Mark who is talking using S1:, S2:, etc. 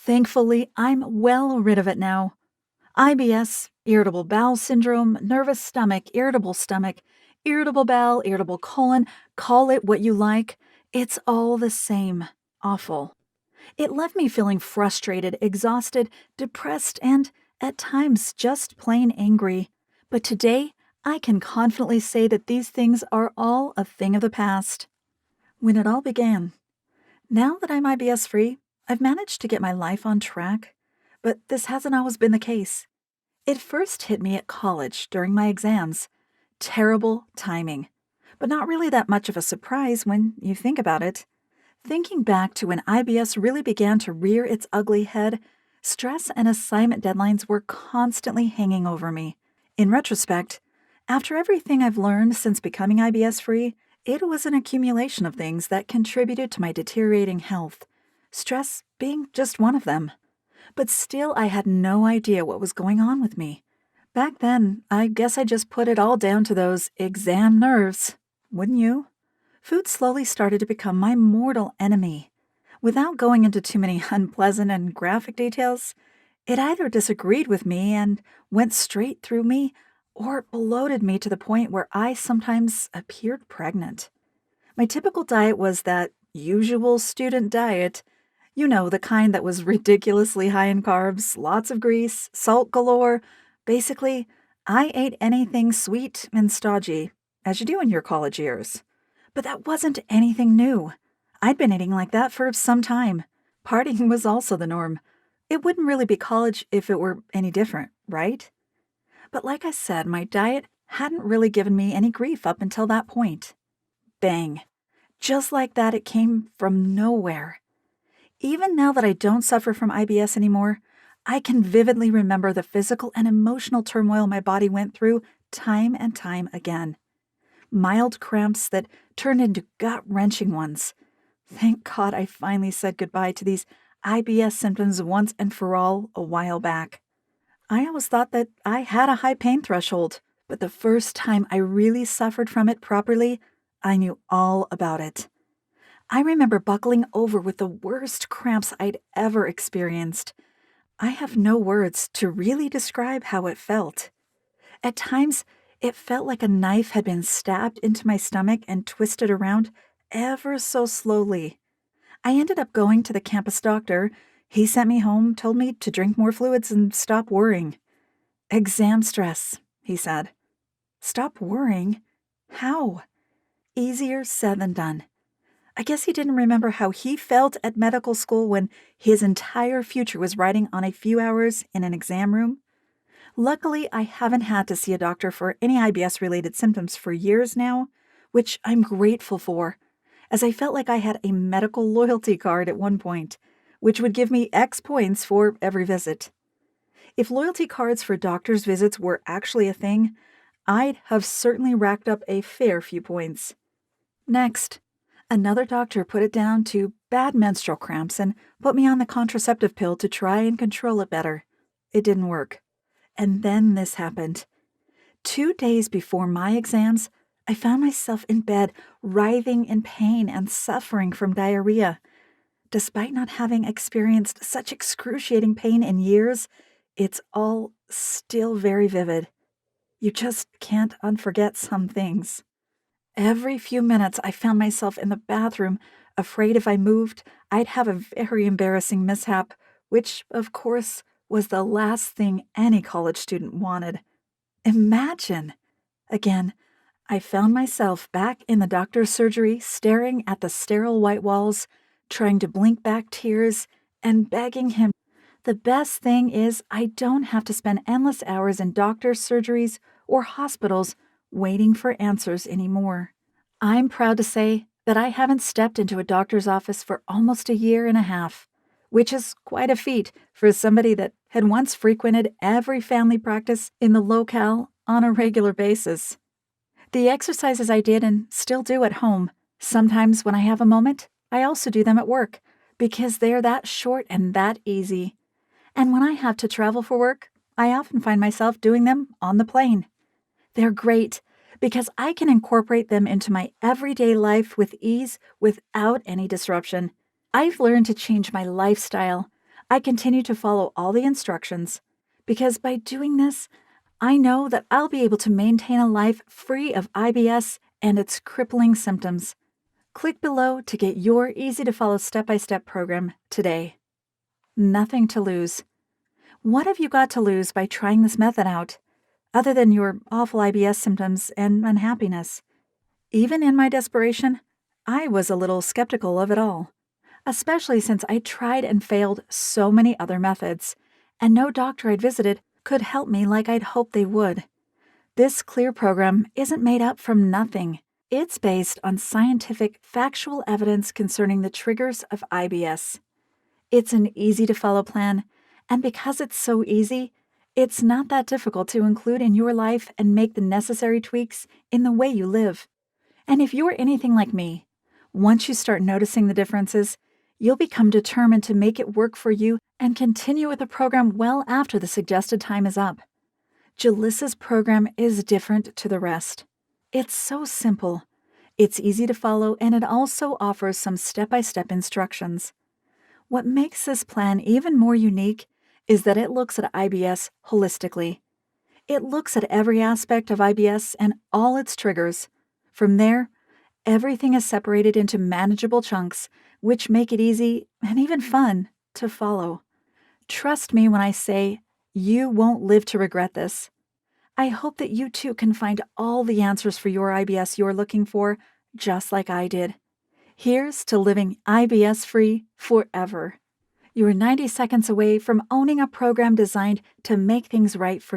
S1: Thankfully, I'm well rid of it now. IBS, irritable bowel syndrome, nervous stomach, irritable bowel, irritable colon, call it what you like. It's all the same. Awful. It left me feeling frustrated, exhausted, depressed, and, at times, just plain angry. But today, I can confidently say that these things are all a thing of the past. When it all began. Now that I'm IBS free, I've managed to get my life on track. But this hasn't always been the case. It first hit me at college during my exams. Terrible timing. But not really that much of a surprise when you think about it. Thinking back to when IBS really began to rear its ugly head, stress and assignment deadlines were constantly hanging over me. In retrospect, after everything I've learned since becoming IBS-free, it was an accumulation of things that contributed to my deteriorating health, stress being just one of them. But still, I had no idea what was going on with me. Back then, I guess I just put it all down to those exam nerves. Wouldn't you? Food slowly started to become my mortal enemy. Without going into too many unpleasant and graphic details, it either disagreed with me and went straight through me, or bloated me to the point where I sometimes appeared pregnant. My typical diet was that usual student diet. You know, the kind that was ridiculously high in carbs, lots of grease, salt galore. Basically, I ate anything sweet and stodgy, as you do in your college years. But that wasn't anything new. I'd been eating like that for some time. Partying was also the norm. It wouldn't really be college if it were any different, right? But like I said, my diet hadn't really given me any grief up until that point. Bang. Just like that, it came from nowhere. Even now that I don't suffer from IBS anymore, I can vividly remember the physical and emotional turmoil my body went through time and time again. Mild cramps that turned into gut-wrenching ones. Thank God I finally said goodbye to these IBS symptoms once and for all a while back. I always thought that I had a high pain threshold, but the first time I really suffered from it properly, I knew all about it. I remember buckling over with the worst cramps I'd ever experienced. I have no words to really describe how it felt. At times, it felt like a knife had been stabbed into my stomach and twisted around ever so slowly. I ended up going to the campus doctor. He sent me home, told me to drink more fluids and stop worrying. Exam stress, he said. Stop worrying? How? Easier said than done. I guess he didn't remember how he felt at medical school when his entire future was riding on a few hours in an exam room. Luckily, I haven't had to see a doctor for any IBS-related symptoms for years now, which I'm grateful for, as I felt like I had a medical loyalty card at one point, which would give me X points for every visit. If loyalty cards for doctor's visits were actually a thing, I'd have certainly racked up a fair few points. Next, another doctor put it down to bad menstrual cramps and put me on the contraceptive pill to try and control it better. It didn't work. And then this happened. 2 days before my exams, I found myself in bed, writhing in pain and suffering from diarrhea. Despite not having experienced such excruciating pain in years, it's all still very vivid. You just can't unforget some things. Every few minutes, I found myself in the bathroom, afraid if I moved, I'd have a very embarrassing mishap, which, of course, was the last thing any college student wanted. Imagine! Again, I found myself back in the doctor's surgery, staring at the sterile white walls, trying to blink back tears, and begging him. The best thing is I don't have to spend endless hours in doctor's surgeries or hospitals waiting for answers anymore. I'm proud to say that I haven't stepped into a doctor's office for almost a year and a half, which is quite a feat for somebody that had once frequented every family practice in the locale on a regular basis. The exercises I did and still do at home, sometimes when I have a moment, I also do them at work, because they're that short and that easy. And when I have to travel for work, I often find myself doing them on the plane. They're great because I can incorporate them into my everyday life with ease without any disruption. I've learned to change my lifestyle. I continue to follow all the instructions because by doing this, I know that I'll be able to maintain a life free of IBS and its crippling symptoms. Click below to get your easy-to-follow step-by-step program today. Nothing to lose. What have you got to lose by trying this method out, other than your awful IBS symptoms and unhappiness? Even in my desperation, I was a little skeptical of it all, especially since I tried and failed so many other methods, and no doctor I'd visited could help me like I'd hoped they would. This clear program isn't made up from nothing. It's based on scientific, factual evidence concerning the triggers of IBS. It's an easy-to-follow plan, and because it's so easy, it's not that difficult to include in your life and make the necessary tweaks in the way you live. And if you're anything like me, once you start noticing the differences, you'll become determined to make it work for you and continue with the program well after the suggested time is up. Jalissa's program is different to the rest. It's so simple. It's easy to follow, and it also offers some step-by-step instructions. What makes this plan even more unique is that it looks at IBS holistically. It looks at every aspect of IBS and all its triggers. From there, everything is separated into manageable chunks, which make it easy and even fun to follow. Trust me when I say you won't live to regret this. I hope that you too can find all the answers for your IBS you're looking for, just like I did. Here's to living IBS-free forever. You're 90 seconds away from owning a program designed to make things right for you.